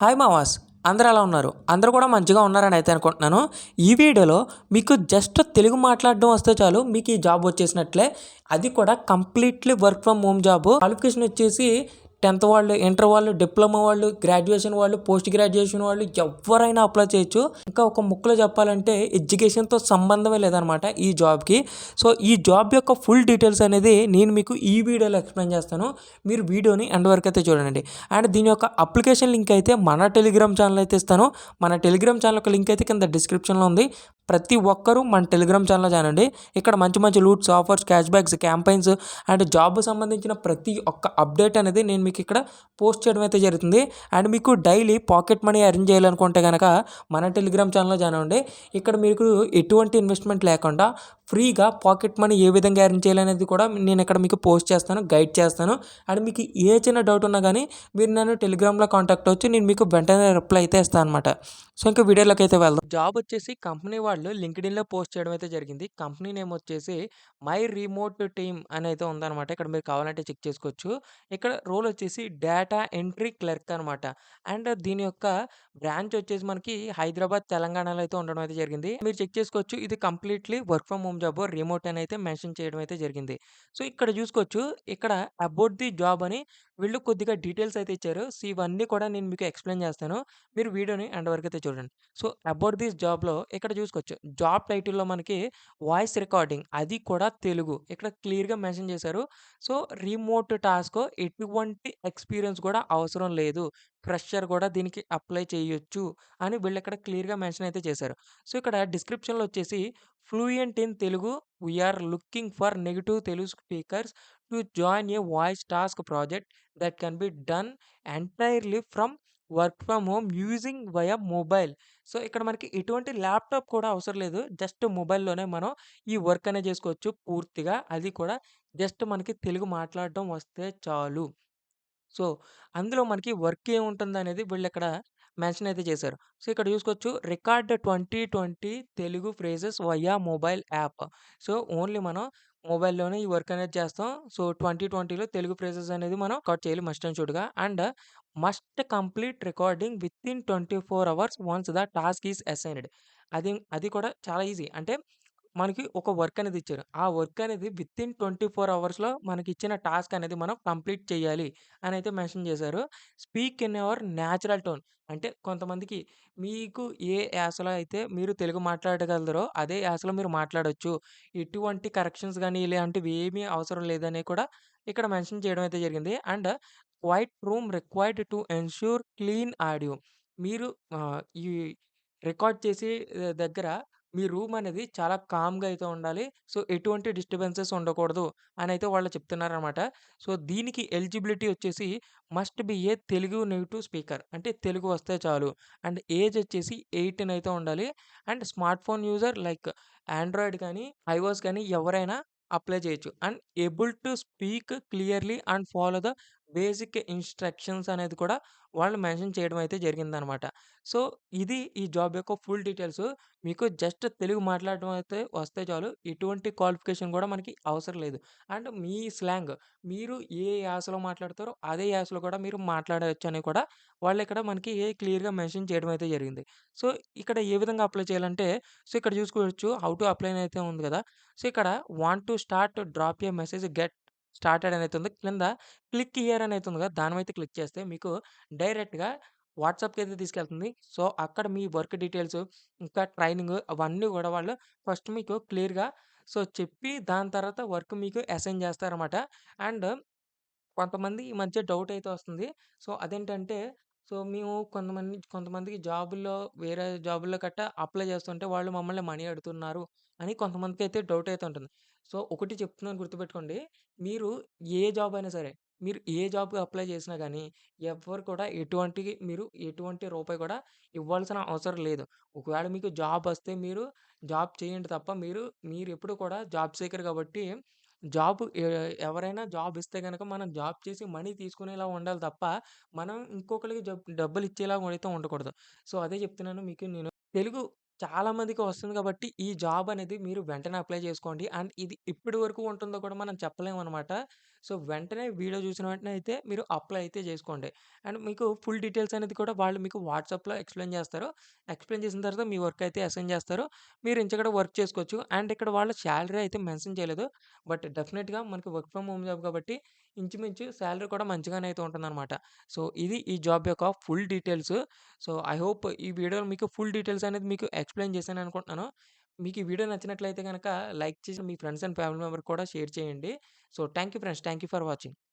Hi మావాస్! అందరూ ఎలా ఉన్నారు? అందరూ కూడా మంచిగా ఉన్నారని అయితే అనుకుంటున్నాను. ఈ వీడియోలో మీకు జస్ట్ తెలుగు మాట్లాడడం వస్తే చాలు మీకు ఈ జాబ్ వచ్చేసినట్లే. అది కూడా completely work from home job. Qualification వచ్చేసి 10థ్ వాళ్ళు, ఇంటర్ వాళ్ళు, డిప్లొమా వాళ్ళు, గ్రాడ్యుయేషన్ వాళ్ళు, పోస్ట్ గ్రాడ్యుయేషన్ వాళ్ళు ఎవ్వరైనా అప్లై చేయొచ్చు. ఇంకా ఒక ముక్కలో చెప్పాలంటే ఎడ్యుకేషన్‌తో సంబంధమే లేదనమాట ఈ జాబ్‌కి. సో, ఈ జాబ్ యొక్క ఫుల్ డీటెయిల్స్ అనేది నేను మీకు ఈ వీడియోలో ఎక్స్‌ప్లెయిన్ చేస్తాను. మీరు వీడియోని ఎండ్ వరకు అయితే చూడండి. అండ్ దీని యొక్క అప్లికేషన్ లింక్ అయితే మన టెలిగ్రామ్ ఛానల్ అయితే ఇస్తాను. మన టెలిగ్రామ్ ఛానల్ యొక్క లింక్ అయితే కింద డిస్క్రిప్షన్‌లో ఉంది. ప్రతి ఒక్కరూ మన టెలిగ్రామ్ ఛానల్‌లో జాయిన్ అవ్వండి. ఇక్కడ మంచి మంచి loots, offers, cash backs, campaigns and job సంబంధించిన ప్రతి ఒక్క అప్డేట్ అనేది నేను మీకు ఇక్కడ పోస్ట్ చేయడం అయితే జరుగుతుంది. అండ్ మీకు డైలీ పాకెట్ మనీ ఎర్న్ చేయాలనుకుంటే గనక మన టెలిగ్రామ్ ఛానల్‌లో జాయిన్ అవ్వండి. ఇక్కడ మీకు ఎటువంటి ఇన్వెస్ట్మెంట్ లేకుండా ఫ్రీగా పాకెట్ మనీ ఏ విధంగా ఎర్న్ చేయాలనేది కూడా నేను ఇక్కడ మీకు పోస్ట్ చేస్తాను, గైడ్ చేస్తాను. అండ్ మీకు ఏ చిన్న డౌట్ ఉన్నా కానీ మీరు నన్ను టెలిగ్రామ్‌లో కాంటాక్ట్ అవ్వచ్చు. నేను మీకు వెంటనే రిప్లై అయితే ఇస్తాను అనమాట. సో, ఇంకా వీడియోలోకి అయితే వెళ్దాం. జాబ్ వచ్చేసి కంపెనీ వాళ్ళు లింక్డ్ఇన్‌లో పోస్ట్ చేయడం అయితే జరిగింది. కంపెనీ నేమ్ వచ్చేసి మై రిమోట్ టీమ్ అని అయితే ఉందన్నమాట. ఇక్కడ మీరు కావాలంటే చెక్ చేసుకోవచ్చు. ఇక్కడ రోల్ వచ్చేసి డేటా ఎంట్రీ క్లర్క్ అనమాట. అండ్ దీని యొక్క బ్రాంచ్ వచ్చేసి మనకి హైదరాబాద్, తెలంగాణలో అయితే ఉండడం అయితే జరిగింది. మీరు చెక్ చేసుకోవచ్చు. ఇది completely work from home job. Remote అని అయితే మెన్షన్ చేయడం అయితే జరిగింది. సో, ఇక్కడ చూసుకోవచ్చు. ఇక్కడ అబౌట్ ది జాబ్ అని వీళ్ళు కొద్దిగా డీటెయిల్స్ అయితే ఇచ్చారు. సో, ఇవన్నీ కూడా నేను మీకు ఎక్స్‌ప్లెయిన్ చేస్తాను. మీరు వీడియోని ఎండ్ వరకు అయితే చూడండి. సో, అబౌట్ దిస్ జాబ్‌లో ఇక్కడ చూసుకోవచ్చు. జాబ్ టైటిల్‌లో మనకి వాయిస్ రికార్డింగ్ అది కూడా తెలుగు. ఇక్కడ క్లియర్‌గా మెన్షన్ చేశారు. సో, రిమోట్ టాస్క్ ఎటువంటి ఎక్స్‌పీరియన్స్ కూడా అవసరం లేదు. ఫ్రెషర్ కూడా దీనికి అప్లై చేయొచ్చు అని వీళ్ళిక్కడ క్లియర్‌గా మెన్షన్ అయితే చేశారు. సో, ఇక్కడ డిస్క్రిప్షన్‌లో వచ్చేసి fluent in Telugu we are looking for negative Telugu speakers to join a voice task project that can be done entirely from work from home using via mobile. So, ఇక్కడ మనకి ఎటువంటి ల్యాప్‌టాప్ కూడా అవసరం లేదు. జస్ట్ మొబైల్‌లోనే మనం ఈ వర్క్ అనేది చేసుకోవచ్చు పూర్తిగా. అది కూడా జస్ట్ మనకి తెలుగు మాట్లాడడం వస్తే చాలు. సో, అందులో మనకి వర్క్ ఏముంటుందనేది వీళ్ళిక్కడ మెన్షన్ అయితే చేశారు. సో, ఇక్కడ చూసుకోవచ్చు record 2020 Telugu phrases via mobile app. So, only మనం మొబైల్‌లోనే ఈ వర్క్ అనేది చేస్తాం. సో, 2020లో తెలుగు ఫ్రేజెస్ అనేది మనం రికార్డ్ చేయాలి మస్ట్ అండ్ షుడ్‌గా. And must complete recording within 24 hours once the task is assigned. అది కూడా చాలా ఈజీ. అంటే మనకి ఒక వర్క్ అనేది ఇచ్చారు. ఆ వర్క్ అనేది వితిన్ 24 అవర్స్‌లో మనకిచ్చిన టాస్క్ అనేది మనం కంప్లీట్ చేయాలి అనైతే మెన్షన్ చేశారు. Speak in your natural tone. అంటే కొంతమందికి మీకు ఏ యాసలో అయితే మీరు తెలుగు మాట్లాడగలరో అదే యాసలో మీరు మాట్లాడొచ్చు. ఎటువంటి కరెక్షన్స్ గాని ఇలాంటివి ఏమీ అవసరం లేదని కూడా ఇక్కడ మెన్షన్ చేయడం అయితే జరిగింది. And quiet room required to ensure clean audio. మీరు ఈ రికార్డ్ చేసే దగ్గర మీ రూమ్ అనేది చాలా కామ్‌గా అయితే ఉండాలి. సో, ఎటువంటి డిస్టర్బెన్సెస్ ఉండకూడదు అనైతే వాళ్ళు చెప్తున్నారనమాట. సో, దీనికి ఎలిజిబిలిటీ వచ్చేసి must be A Telugu native speaker. అంటే తెలుగు వస్తే చాలు. అండ్ ఏజ్ వచ్చేసి 18 అయితే ఉండాలి. And smart phone user like Android కానీ, ఐఓఎస్ కానీ ఎవరైనా అప్లై చేయొచ్చు. And able to speak clearly and follow the basic instructions అనేది కూడా వాళ్ళు మెన్షన్ చేయడం అయితే జరిగిందనమాట. సో, ఇది ఈ జాబ్ యొక్క ఫుల్ డీటెయిల్స్. మీకు జస్ట్ తెలుగు మాట్లాడడం అయితే వస్తే చాలు. ఎటువంటి క్వాలిఫికేషన్ కూడా మనకి అవసరం లేదు. అండ్ మీ స్లాంగ్ మీరు ఏ యాసలో మాట్లాడతారో అదే యాసలో కూడా మీరు మాట్లాడొచ్చని కూడా వాళ్ళిక్కడ మనకి క్లియర్‌గా మెన్షన్ చేయడం అయితే జరిగింది. సో, ఇక్కడ ఏ విధంగా అప్లై చేయాలంటే సో, ఇక్కడ చూసుకోవచ్చు హౌ టు అప్లై అని అయితే ఉంది కదా! సో, ఇక్కడ want to start drop a message get started అని అయితే ఉంది. కింద క్లిక్ హియర్ అని అయితే ఉంది కదా! దాని మీద క్లిక్ చేస్తే మీకు డైరెక్ట్‌గా వాట్సాప్‌కైతే తీసుకెళ్తుంది. సో, అక్కడ మీ వర్క్ డీటెయిల్స్, ఇంకా ట్రైనింగ్ అవన్నీ గూడా వాళ్ళు ఫస్ట్ మీకు క్లియర్‌గా సో, చెప్పి దాని తర్వాత వర్క్ మీకు అసైన్ చేస్తారనమాట. అండ్ కొంతమంది ఈ మధ్య డౌట్ అయితే వస్తుంది. సో, అదేంటంటే సో, మేము కొంతమందికి జాబుల్లో వేరే జాబుల్లో గట్టా అప్లై చేస్తుంటే వాళ్ళు మమ్మల్ని మనీ అడుగుతున్నారు అని కొంతమందికైతే డౌట్ అయితే ఉంటుంది. సో, ఒకటి చెప్తున్నాను గుర్తుపెట్టుకోండి. మీరు ఏ జాబ్ అయినా సరే, మీరు ఏ జాబ్‌కి అప్లై చేసినా గానీ ఎవ్వరు కూడా మీరు ఎటువంటి రూపాయి కూడా ఇవ్వాల్సిన అవసరం లేదు. ఒకవేళ మీకు జాబ్ వస్తే మీరు జాబ్ చేయండి తప్ప మీరెప్పుడు కూడా జాబ్ సీకర్ కాబట్టి జాబ్ ఎవరైనా జాబ్ ఇస్తే గనక మనం జాబ్ చేసి మనీ తీసుకునేలా ఉండాలి తప్ప, మనం ఇంకొకళ్ళకి డబ్బులిచ్చేలాగా అయితే ఉండకూడదు. సో, అదే చెప్తున్నాను మీకు నేను. తెలుగు చాలా మందికి వస్తుంది కాబట్టి, ఈ జాబ్ అనేది మీరు వెంటనే అప్లై చేసుకోండి. అండ్ ఇది ఎప్పటి వరకు ఉంటుందో కూడా మనం చెప్పలేమనమాట. సో, వెంటనే వీడియో చూసిన వెంటనే అయితే మీరు అప్లై అయితే చేసుకోండి. అండ్ మీకు ఫుల్ డీటెయిల్స్ అనేది కూడా వాళ్ళు మీకు వాట్సాప్‌లో ఎక్స్‌ప్లెయిన్ చేస్తారు. ఎక్స్‌ప్లెయిన్ చేసిన తర్వాత మీ వర్క్ అయితే అసైన్ చేస్తారు. మీరు ఇంచక్కడ వర్క్ చేసుకోవచ్చు. అండ్ ఇక్కడ వాళ్ళు సాలరీ అయితే మెన్షన్ చేయలేదు. బట్ డెఫినిట్‌గా మనకి వర్క్ ఫ్రమ్ హోమ్ జాబ్ కాబట్టి ఇంచుమించు సాలరీ కూడా మంచిగానే అయితే ఉంటుందనమాట. సో, ఇది ఈ జాబ్ యొక్క full details. So, I hope ఈ వీడియోలో మీకు ఫుల్ డీటెయిల్స్ అనేది మీకు ఎక్స్‌ప్లెయిన్ చేశాననుకుంటున్నాను. మీకు ఈ వీడియో నచ్చినట్లయితే గనక లైక్ చేసి మీ ఫ్రెండ్స్ అండ్ ఫ్యామిలీ మెంబర్‌కి కూడా షేర్ చేయండి. So, thank you friends. Thank you for watching.